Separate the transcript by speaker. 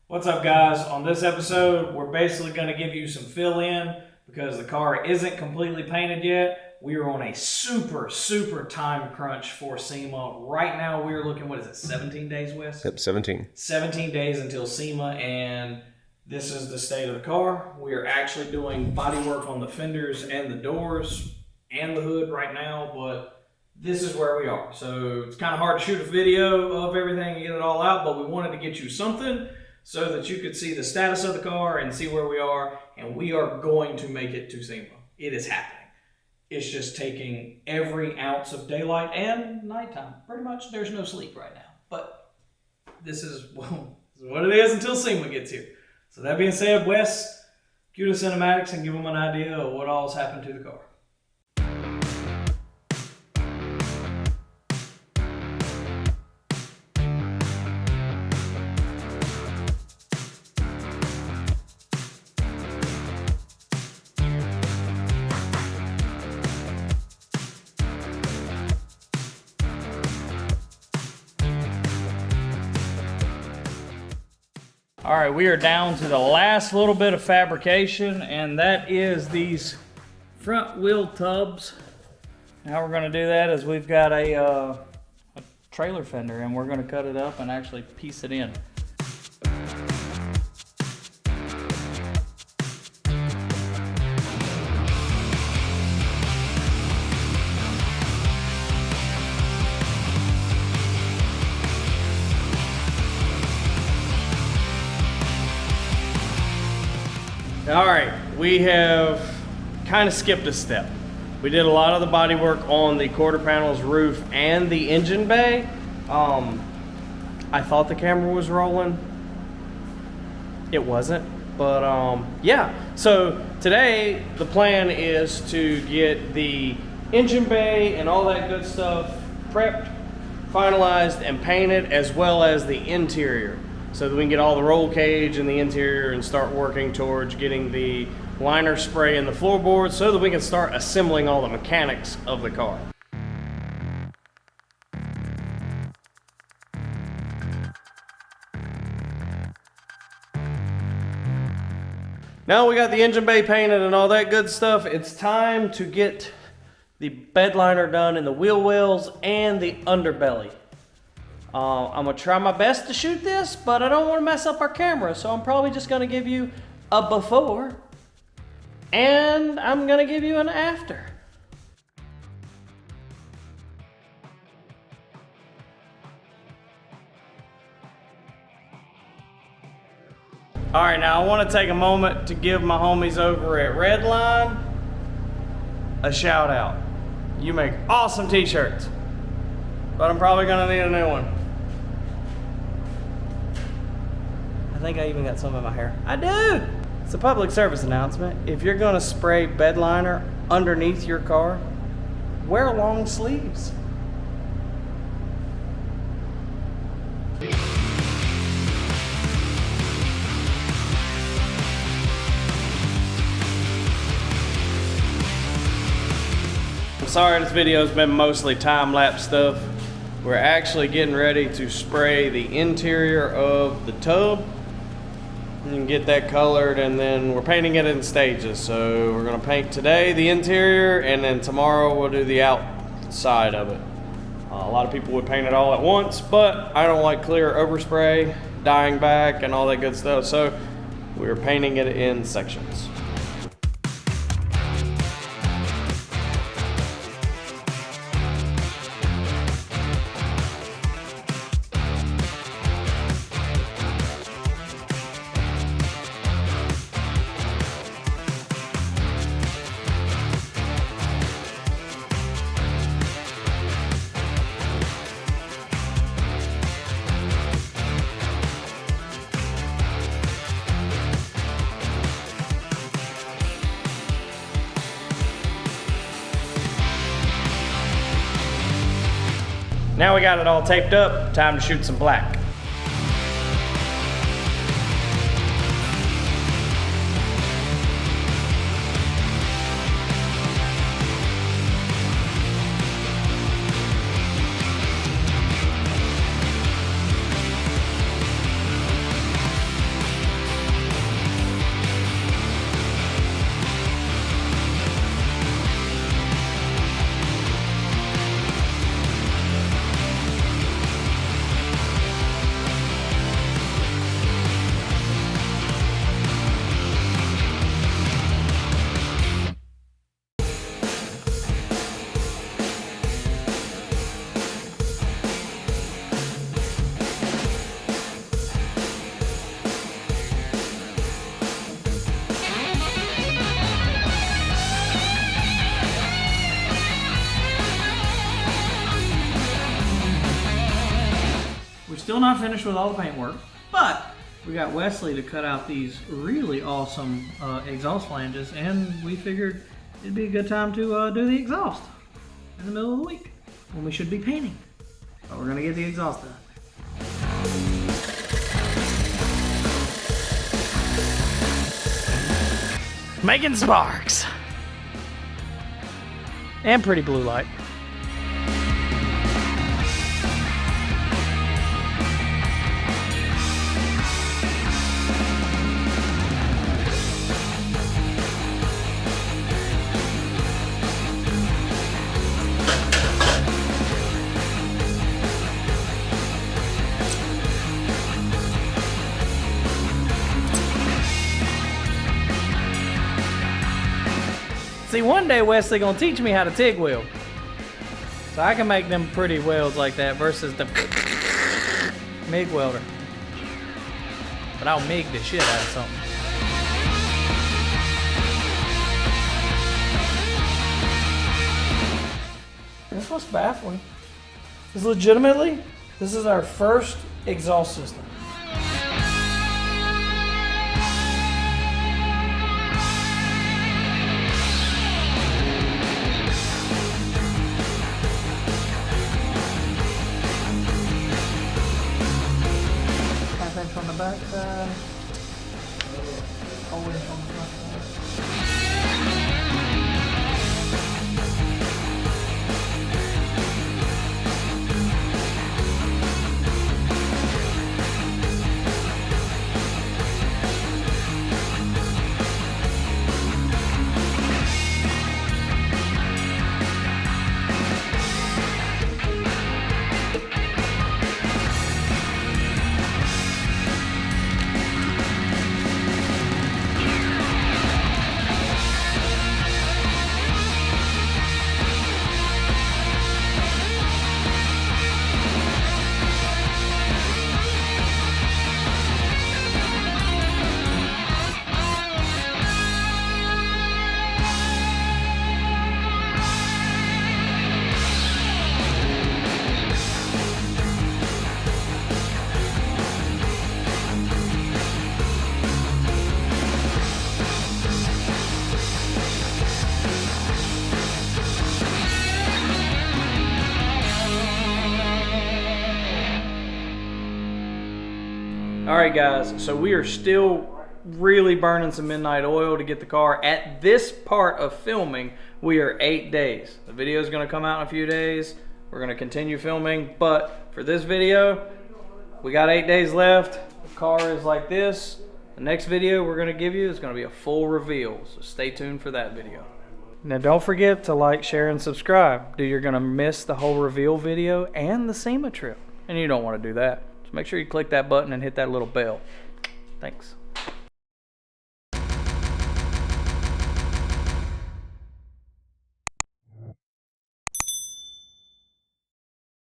Speaker 1: What's up, guys? On this episode, we're basically going to give you some fill-in because the car isn't completely painted yet. We are on a super time crunch for SEMA. Right now, we're looking, 17 days, Wes?
Speaker 2: Yep, 17.
Speaker 1: 17 days until SEMA, and this is the state of the car. We are actually doing body work on the fenders and the doors and the hood right now, but this is where we are. So it's kind of hard to shoot a video of everything and get it all out, but we wanted to get you something so that you could see the status of the car and see where we are, and we are going to make it to SEMA. It is happening. It's just taking every ounce of daylight and nighttime. Pretty much there's no sleep right now, but this is what it is until SEMA gets here. So that being said, Wes, cue the cinematics and give them an idea of what all's happened to the car. All right, we are down to the last little bit of fabrication, and that is these front wheel tubs. How we're gonna do that is we've got a trailer fender, and we're gonna cut it up and actually piece it in. All right, we have kind of skipped a step. We did a lot of the body work on the quarter panels, roof, and the engine bay. I thought the camera was rolling. It wasn't, but yeah. So today the plan is to get the engine bay and all that good stuff prepped, finalized, and painted, as well as the interior, so that we can get all the roll cage in the interior and start working towards getting the liner spray in the floorboards so that we can start assembling all the mechanics of the car. Now we got the engine bay painted and all that good stuff, it's time to get the bed liner done in the wheel wells and the underbelly. I'm gonna try my best to shoot this, but I don't want to mess up our camera, so I'm probably just gonna give you a before and I'm gonna give you an after. All right, now I want to take a moment to give my homies over at Redline a shout out. You make awesome t-shirts, but I'm probably gonna need a new one. I think I even got some in my hair. I do! It's a public service announcement. If you're gonna spray bed liner underneath your car, wear long sleeves. I'm sorry this video's been mostly time-lapse stuff. We're actually getting ready to spray the interior of the tub and get that colored, and then we're painting it in stages. So we're gonna paint today the interior, and then tomorrow we'll do the outside of it. A lot of people would paint it all at once, but I don't like clear overspray, dyeing back, and all that good stuff. So we're painting it in sections. Now we got it all taped up, time to shoot some black. Still not finished with all the paint work, but we got Wesley to cut out these really awesome exhaust flanges, and we figured it'd be a good time to do the exhaust in the middle of the week when we should be painting. But we're gonna get the exhaust done. Making sparks. And pretty blue light. See, one day Wesley gonna teach me how to TIG weld, so I can make them pretty welds like that versus the MIG welder. But I'll MIG the shit out of something. That's what's baffling. Is legitimately, this is our first exhaust system. From the back side, always on the front side. Alright guys, so we are still really burning some midnight oil to get the car. At this part of filming, we are 8 days. The video is going to come out in a few days. We're going to continue filming, but for this video, we got 8 days left. The car is like this. The next video we're going to give you is going to be a full reveal, so stay tuned for that video. Now don't forget to like, share, and subscribe. Dude, you're going to miss the whole reveal video and the SEMA trip, and you don't want to do that. So make sure you click that button and hit that little bell. Thanks.